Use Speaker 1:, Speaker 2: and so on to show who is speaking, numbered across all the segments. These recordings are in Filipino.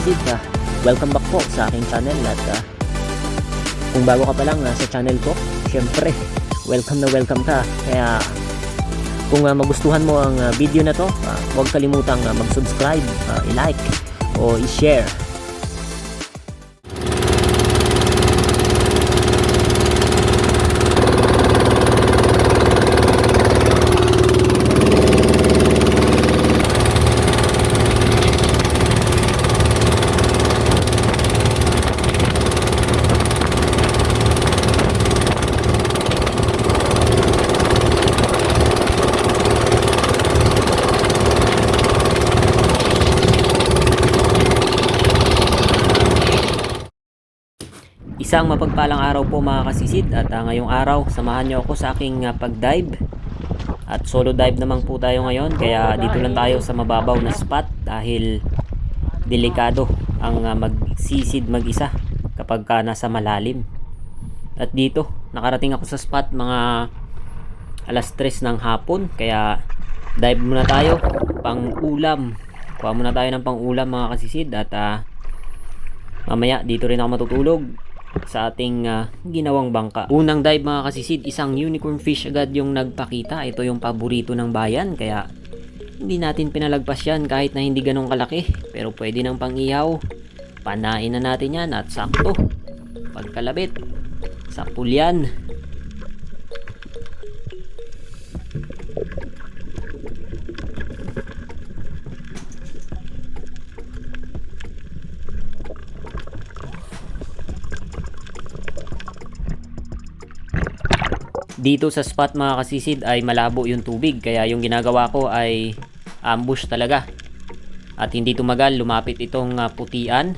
Speaker 1: kasisid, welcome back po sa aking channel at kung bago ka pa lang sa channel ko, syempre welcome na welcome ka. Kaya kung magustuhan mo ang video na to, huwag kalimutang mag-subscribe, i-like o i-share. Isang mapagpalang araw po mga kasisid at ngayong araw samahan nyo ako sa aking pag-dive at solo dive naman po tayo ngayon, kaya dito lang tayo sa mababaw na spot dahil delikado ang magsisid mag-isa kapag nasa malalim. At dito nakarating ako sa spot mga alas 3 ng hapon, kaya dive muna tayo pang ulam. Kuha muna tayo ng pang ulam mga kasisid at mamaya dito rin ako matutulog sa ating ginawang bangka. Unang dive mga kasisid, isang unicorn fish agad yung nagpakita. Ito yung paborito ng bayan, kaya hindi natin pinalagpas yan kahit na hindi ganong kalaki, pero pwede ng pang-ihaw. Panain na natin yan at sakto pagkalabit sa pulyan. Dito sa spot mga kasisid ay malabo yung tubig, kaya yung ginagawa ko ay ambush talaga. At hindi tumagal, lumapit itong putian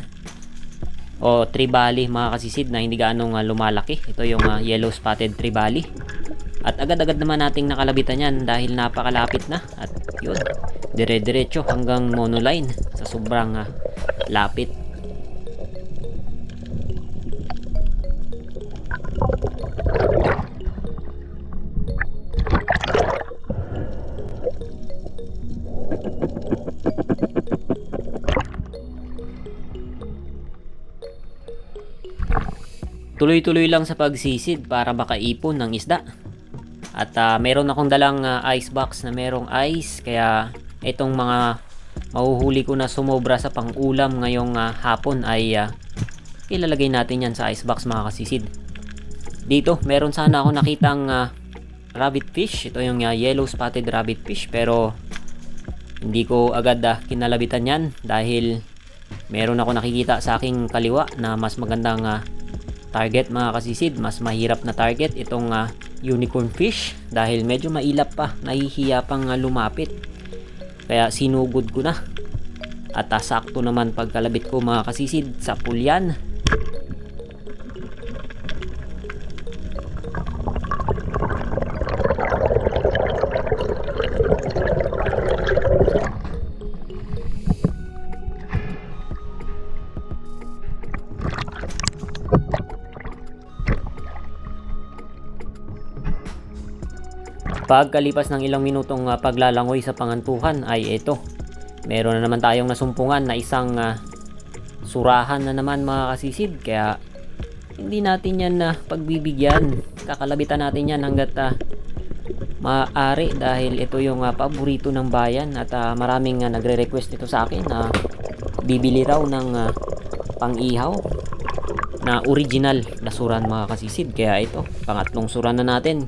Speaker 1: o tribali mga kasisid na hindi gaanong lumalaki. Ito yung yellow spotted tribali. At agad-agad naman nating nakalabitan yan dahil napakalapit na. At yun, dire-diretso hanggang monoline sa sobrang lapit. Tuloy-tuloy lang sa pagsisid para makaipon ng isda. At meron akong dalang ice box na merong ice, kaya itong mga mahuhuli ko na sumobra sa pang-ulam ngayong hapon ay ilalagay natin yan sa ice box mga kasisid. Dito meron sana ako nakitang rabbit fish. Ito yung yellow spotted rabbit fish, pero hindi ko agad kinalabitan yan dahil meron ako nakikita sa aking kaliwa na mas magandang target mga kasisid. Mas mahirap na target itong unicorn fish dahil medyo mailap pa, nahihiya pang lumapit, kaya sinugod ko na. At sakto naman pagkalabit ko mga kasisid sa pulyan. Pagkalipas ng ilang minutong paglalangoy sa pangantuhan ay ito, meron na naman tayong nasumpungan na isang surahan na naman mga kasisid, kaya hindi natin yan pagbibigyan. Kakalabitan natin yan hanggat maaari dahil ito yung paborito ng bayan at maraming nagre-request ito sa akin na bibili raw ng pang-ihaw na original na suran mga kasisid. Kaya ito, pangatlong suran na natin.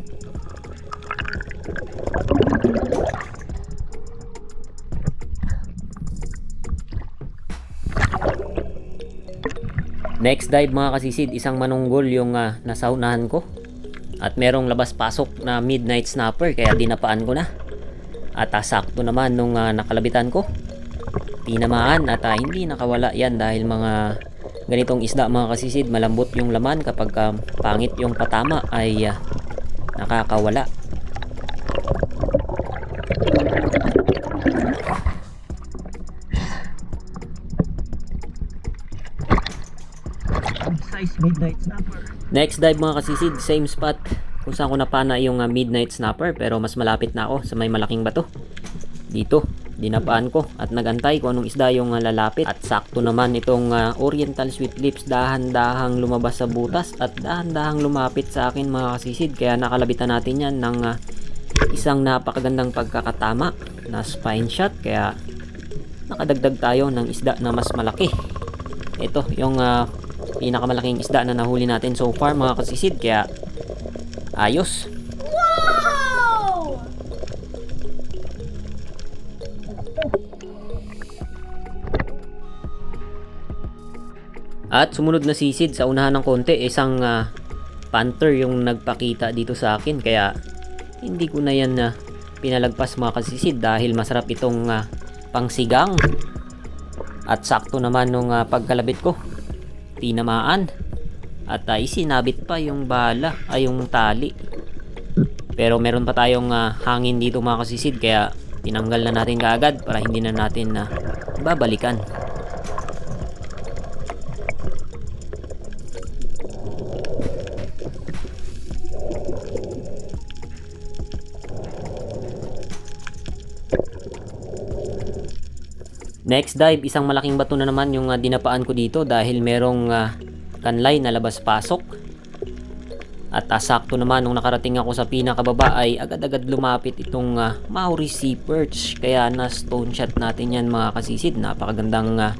Speaker 1: Next dive mga kasisid, isang manunggol yung nasa unahan ko. At merong labas-pasok na midnight snapper, kaya dinapaan ko na. At sakto naman nung nakalabitan ko, tinamaan at hindi nakawala yan dahil mga ganitong isda mga kasisid, malambot yung laman. Kapag pangit yung patama ay nakakawala. Next dive mga kasisid, same spot kung saan ko napana yung midnight snapper, pero mas malapit na ako sa may malaking bato. Dito dinapaan ko at nagantay kung anong isda yung lalapit. At sakto naman itong Oriental Sweet Lips dahan-dahang lumabas sa butas at dahan-dahang lumapit sa akin mga kasisid. Kaya nakalabitan natin yan ng isang napakagandang pagkakatama na spine shot. Kaya nakadagdag tayo ng isda na mas malaki. Ito yung pinakamalaking isda na nahuli natin so far mga kasisid. Kaya ayos. At sumunod na sisid sa unahan ng konti, isang panther yung nagpakita dito sa akin. Kaya hindi ko na yan pinalagpas mga kasisid dahil masarap itong pangsigang. At sakto naman nung pagkalabit ko, tinamaan. At isinabit pa yung bala ay yung tali. Pero meron pa tayong hangin dito mga kasisid. Kaya tinanggal na natin kaagad para hindi na natin babalikan. Next dive, isang malaking bato na naman yung dinapaan ko dito dahil merong kanlay na labas-pasok. At sakto naman nung nakarating ako sa pinakababa ay agad-agad lumapit itong Maori Sea Perch. Kaya na stone shot natin yan mga kasisid. Napakagandang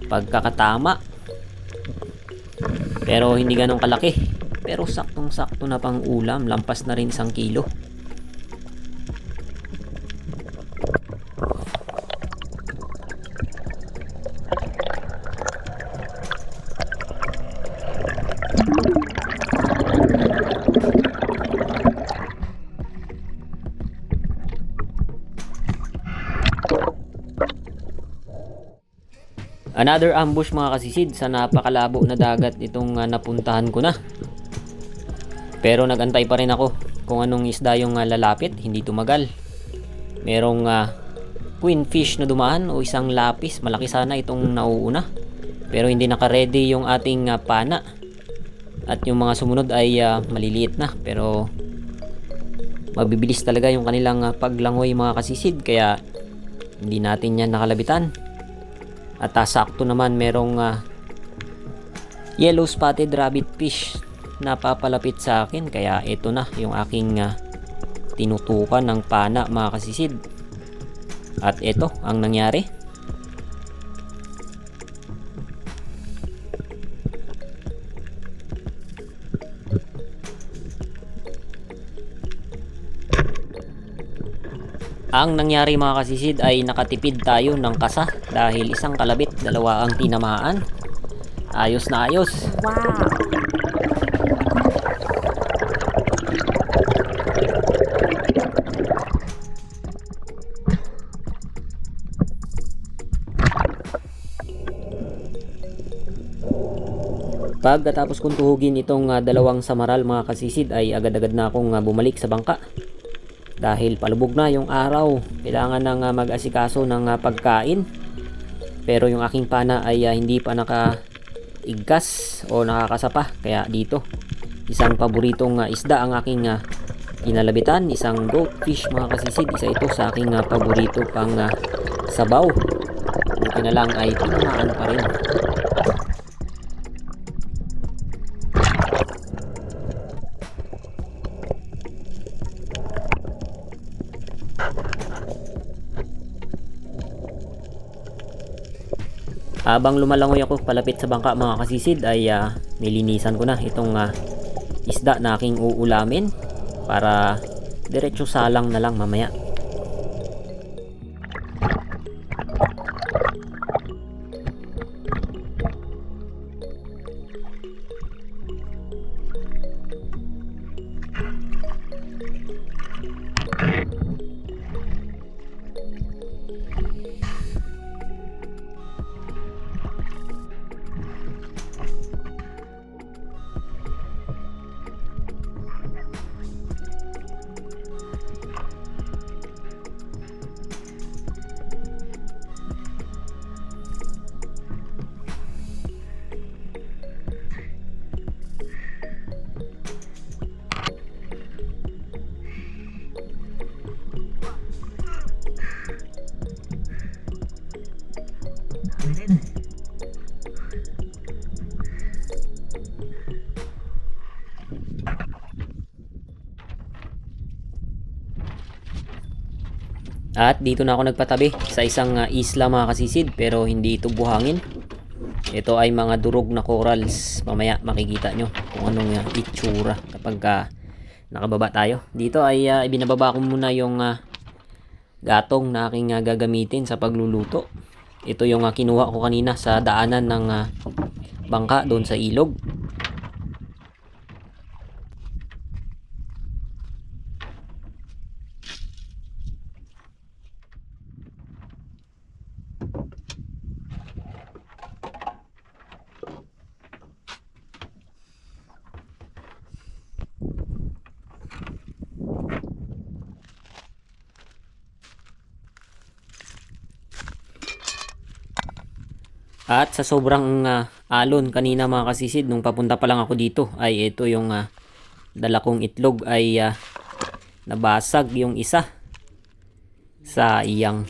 Speaker 1: pagkakatama. Pero hindi ganong kalaki. Pero saktong-sakto na pang ulam. Lampas na rin 1 kilo. Another ambush mga kasisid sa napakalabo na dagat itong napuntahan ko na. Pero nagantay pa rin ako kung anong isda yung lalapit, hindi tumagal. Merong queen fish na dumaan o isang lapis, malaki sana itong nauuna. Pero hindi naka-ready yung ating pana. At yung mga sumunod ay maliliit na, pero mabibilis talaga yung kanilang paglangoy mga kasisid, kaya hindi natin yan nakalabitan. At sakto naman merong yellow spotted rabbit fish na papalapit sa akin. Kaya ito na yung aking tinutukan ng pana mga kasisid. At ito ang nangyari. Ang nangyari mga kasisid ay nakatipid tayo ng kasa dahil isang kalabit, 2 ang tinamaan. Ayos na ayos.
Speaker 2: Wow!
Speaker 1: Pagkatapos kong tuhugin itong 2 samaral mga kasisid ay agad-agad na akong bumalik sa bangka. Dahil palubog na yung araw, kailangan nang mag-asikaso ng pagkain. Pero yung aking pana ay hindi pa nakaigkas o nakakasapa. Kaya dito, isang paboritong isda ang aking kinalabitan. Isang goatfish mga kasisid. Isa ito sa aking paborito pang sabaw. Buti na lang ay tinamaan pa rin. Habang lumalangoy ako palapit sa bangka mga kasisid ay nilinisan ko na itong isda na aking uulamin para diretso salang na lang mamaya. At dito na ako nagpatabi sa isang isla mga kasisid, pero hindi ito buhangin. Ito ay mga durog na corals. Mamaya makikita nyo kung anong itsura kapag nakababa tayo. Dito ay ibinababa ko muna yung gatong na aking gagamitin sa pagluluto. Ito yung kinuha ko kanina sa daanan ng bangka doon sa ilog. At sa sobrang alon kanina mga kasisid, nung papunta pa lang ako dito, ay ito yung dala kong itlog ay nabasag yung isa. Sayang.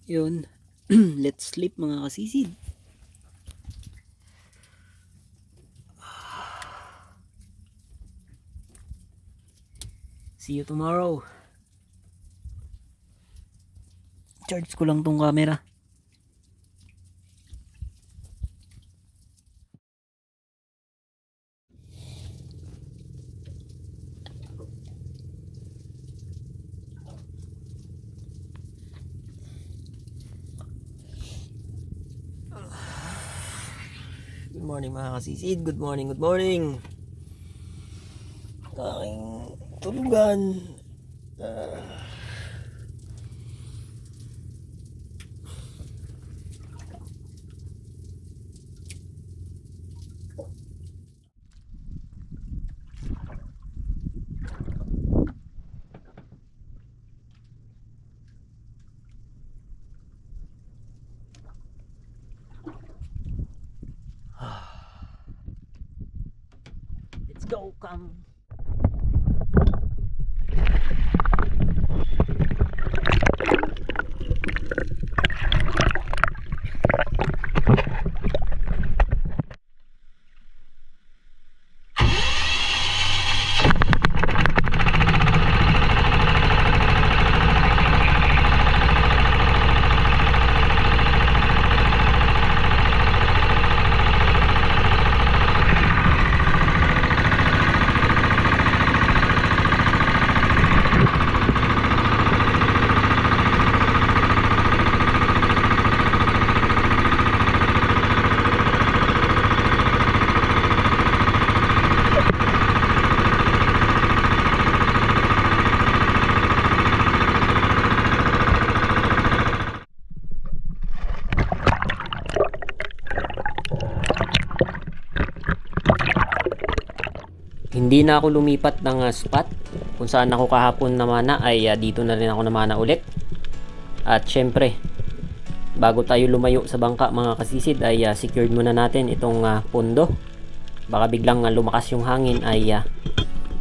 Speaker 1: Yun. Let's sleep mga kasisid. See you tomorrow. Charge ko lang tong camera. Good morning mga kasisid. Good morning, good morning. Aking tulugan. Let's go, come. Hindi na ako lumipat ng spot kung saan ako kahapon namana ay dito na rin ako namana ulit. At syempre, bago tayo lumayo sa bangka mga kasisid ay secured muna natin itong pondo. Baka biglang lumakas yung hangin ay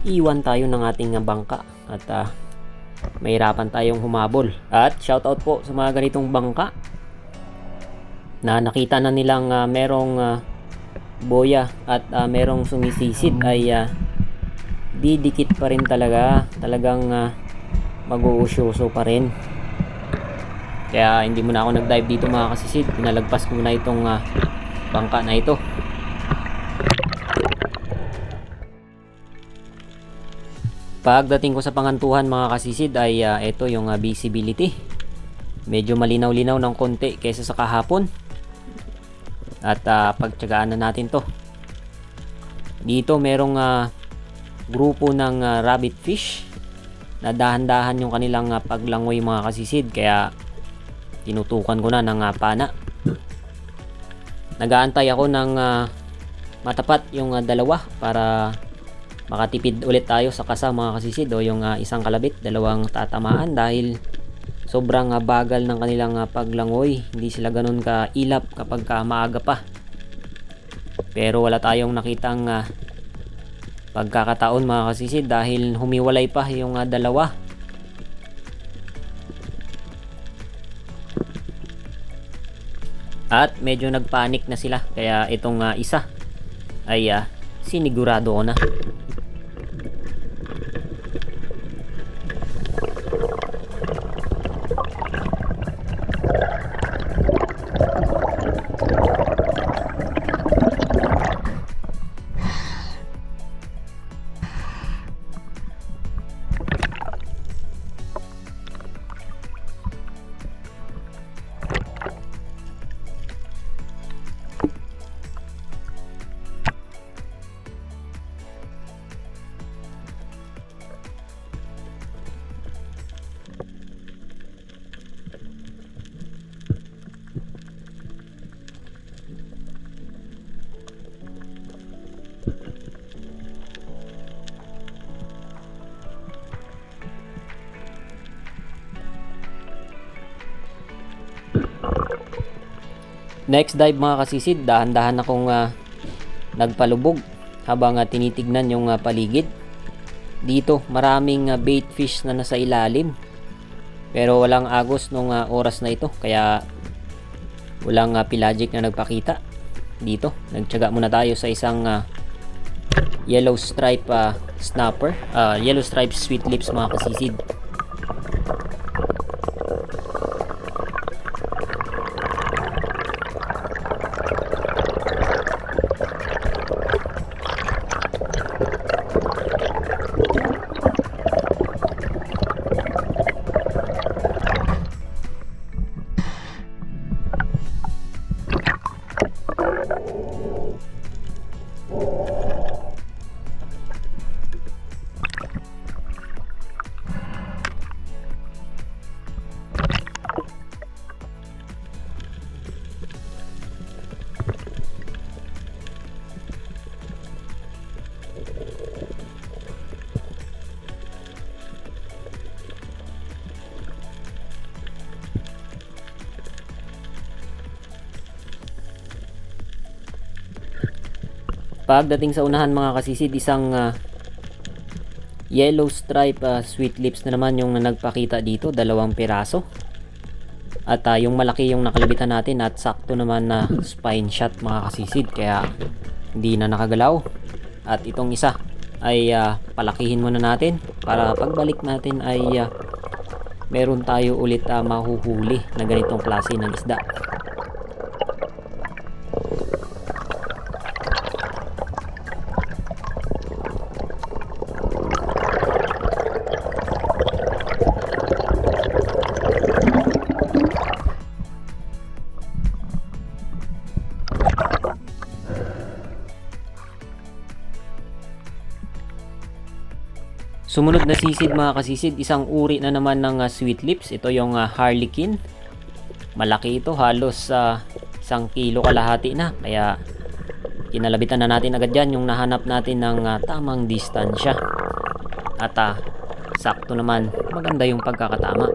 Speaker 1: iwan tayo ng ating bangka at mahirapan tayong humabol. At shoutout po sa mga ganitong bangka na nakita na nilang merong boya at merong sumisisid ay didikit pa rin talagang mag-uusyoso pa rin. Kaya hindi muna ako nag-dive dito mga kasisid, pinalagpas ko muna itong bangka na ito. Pagdating ko sa pangantuhan mga kasisid ay ito yung visibility, medyo malinaw-linaw ng konti kaysa sa kahapon. At pagtyagaan na natin to. Dito merong grupo ng rabbit fish na dahan-dahan yung kanilang paglangoy mga kasisid, kaya tinutukan ko na ng pana. Nagaantay ako ng matapat yung dalawa para makatipid ulit tayo sa kasa mga kasisid, o yung isang kalabit, dalawang tatamaan dahil sobrang bagal ng kanilang paglangoy. Hindi sila ganun kailap kapag maaga pa. Pero wala tayong nakitang pagkakataon mga kasisid dahil humiwalay pa yung dalawa. At medyo nagpanik na sila, kaya itong isa ay sinigurado ko na. Next dive mga kasisid, dahan-dahan akong nagpalubog habang tinitignan yung paligid. Dito maraming bait fish na nasa ilalim, Pero walang agos nung oras na ito, kaya walang pelagic na nagpakita dito. Nagtiyaga muna tayo sa isang yellow stripe snapper, yellow stripe sweet lips mga kasisid. Pagdating sa unahan mga kasisid, isang yellow stripe sweet lips na naman yung nagpakita dito, 2 piraso. At yung malaki yung nakalabitan natin at sakto naman na spine shot mga kasisid, kaya hindi na nakagalaw. At itong isa ay palakihin muna natin para pagbalik natin ay meron tayo ulit mahuhuli na ganitong klase ng isda. Sumunod na sisid mga kasisid, isang uri na naman ng sweet lips. Ito yung harlequin. Malaki ito, halos 1 kilo kalahati na. Kaya kinalabitan na natin agad yan yung nahanap natin ng tamang distansya. At sakto naman, maganda yung pagkakatama.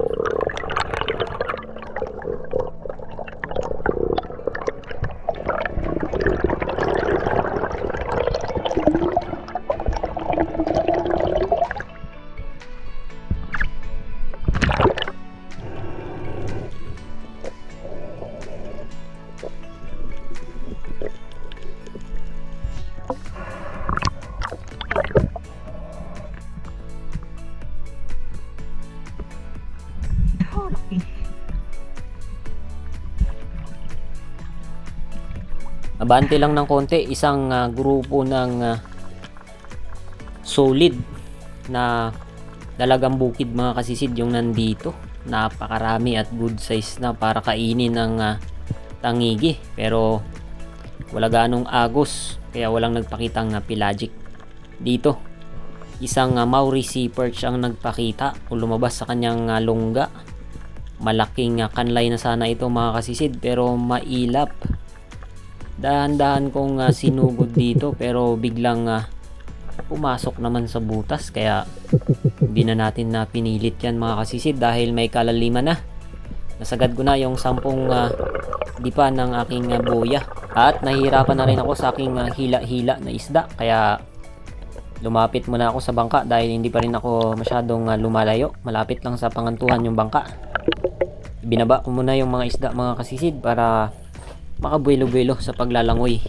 Speaker 1: Abante lang ng konti, isang grupo ng solid na dalagang bukid mga kasisid yung nandito. Napakarami at good size na para kainin ng tangigi, pero wala ganong agos kaya walang nagpakitang pelagic dito. Isang Maori sea perch ang nagpakita o lumabas sa kanyang lungga. Malaking kanlay na sana ito mga kasisid, pero mailap. Dahan-dahan kong sinugod dito pero biglang pumasok naman sa butas, kaya hindi na natin na pinilit yan mga kasisid dahil may kalaliman na. Nasagad ko na yung 10 dipa ng aking boya at nahihirapan na rin ako sa aking hila-hila na isda, kaya lumapit muna ako sa bangka dahil hindi pa rin ako masyadong lumalayo. Malapit lang sa pangantuhan yung bangka. Binaba ko muna yung mga isda mga kasisid para makabuelo-buelo sa paglalangoy.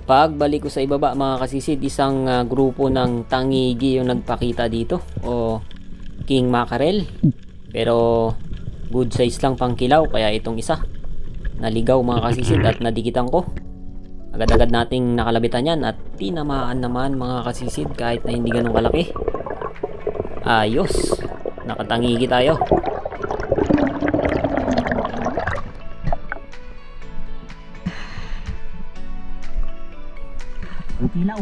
Speaker 1: Pagbalik ko sa ibaba mga kasisid, isang grupo ng tangigi yung nagpakita dito o king mackerel, pero good size lang pang kilaw, kaya itong isa naligaw mga kasisid at nadikitan ko. Agad-agad nating nakalabitan yan at tinamaan naman mga kasisid kahit na hindi ganun kalaki. Ayos. nakatangigi tayo. Ang kilaw.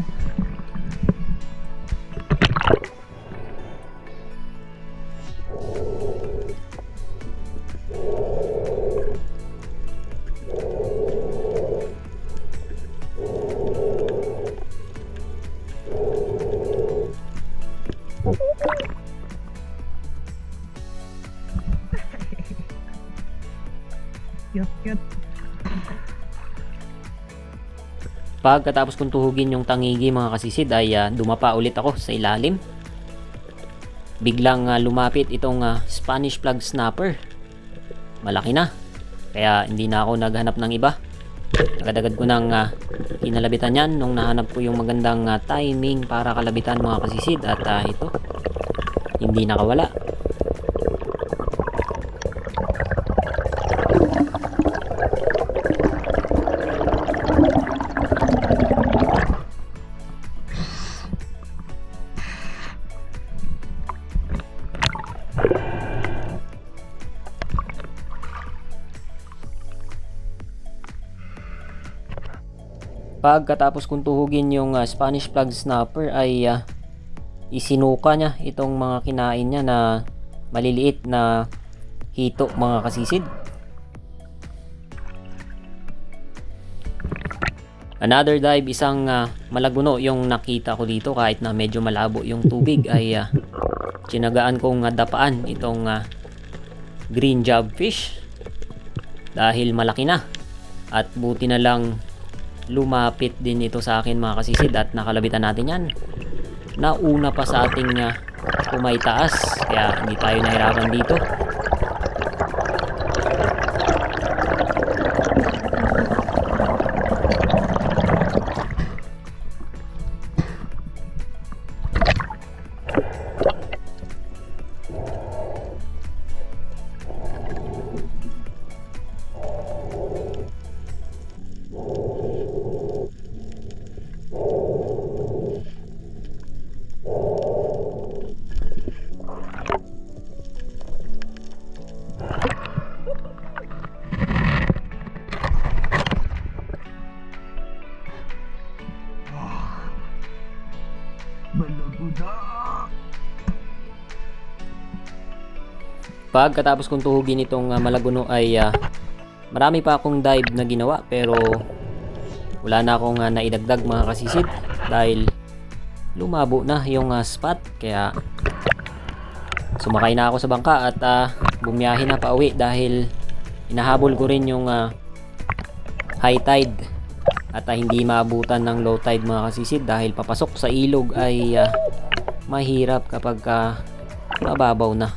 Speaker 2: Cute.
Speaker 1: Pagkatapos kong tuhugin yung tangigi mga kasisid ay dumapa ulit ako sa ilalim. Biglang lumapit itong Spanish plug snapper. Malaki na. Kaya hindi na ako naghanap ng iba. Agad-agad ko nang kinalabitan yan nung nahanap ko yung magandang timing para kalabitan mga kasisid. At ito, hindi nakawala. Pagkatapos kong tuhugin yung Spanish plug snapper ay isinuka niya itong mga kinain niya na maliliit na hito mga kasisid. Another dive, isang malaguno yung nakita ko dito kahit na medyo malabo yung tubig ay tinagaan kong dapaan itong green jobfish dahil malaki na at buti na lang lumapit din ito sa akin mga kasisid at nakalabitan natin yan. Nauna pa sa ating pumaytaas kaya hindi tayo nahirapan dito. Pagkatapos kong tuhugin itong malaguno ay marami pa akong dive na ginawa pero wala na akong naidagdag mga kasisid dahil lumabo na yung spot. Kaya sumakay na ako sa bangka at bumiyahe na pa uwi dahil inahabol ko rin yung high tide at hindi maabutan ng low tide mga kasisid dahil papasok sa ilog ay mahirap kapag mababaw na.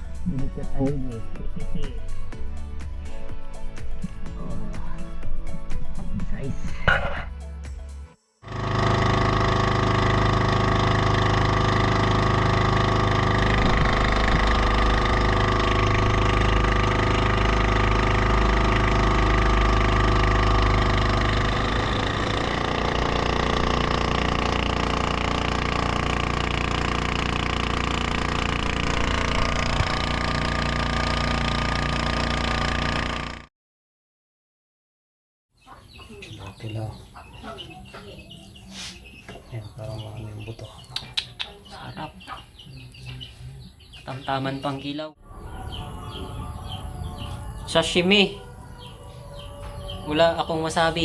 Speaker 2: Kilaw. Ayan, parang mga yung buto.
Speaker 1: Sarap. Tamtaman pang kilaw. Sashimi. Wala akong wasabi.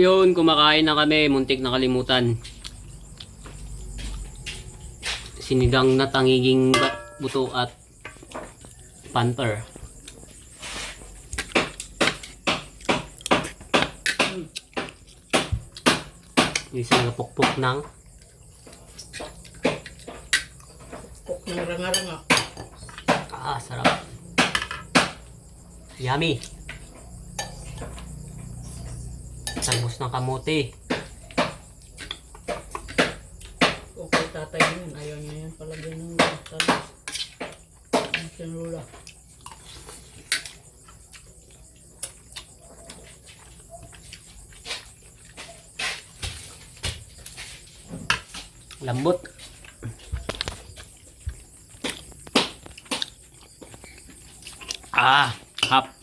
Speaker 1: Yun, kumakain na kami. Muntik na kalimutan. Sinigang na tangiging buto at panther. Isang napukpok ng
Speaker 3: Ranga-ranga.
Speaker 1: sarap. Yummy. Talbos ng kamote.
Speaker 3: Okay, tatay yun. Ayaw niya yan palagyan ng talas. Ang sinula.
Speaker 1: Lambot. Ah, hap.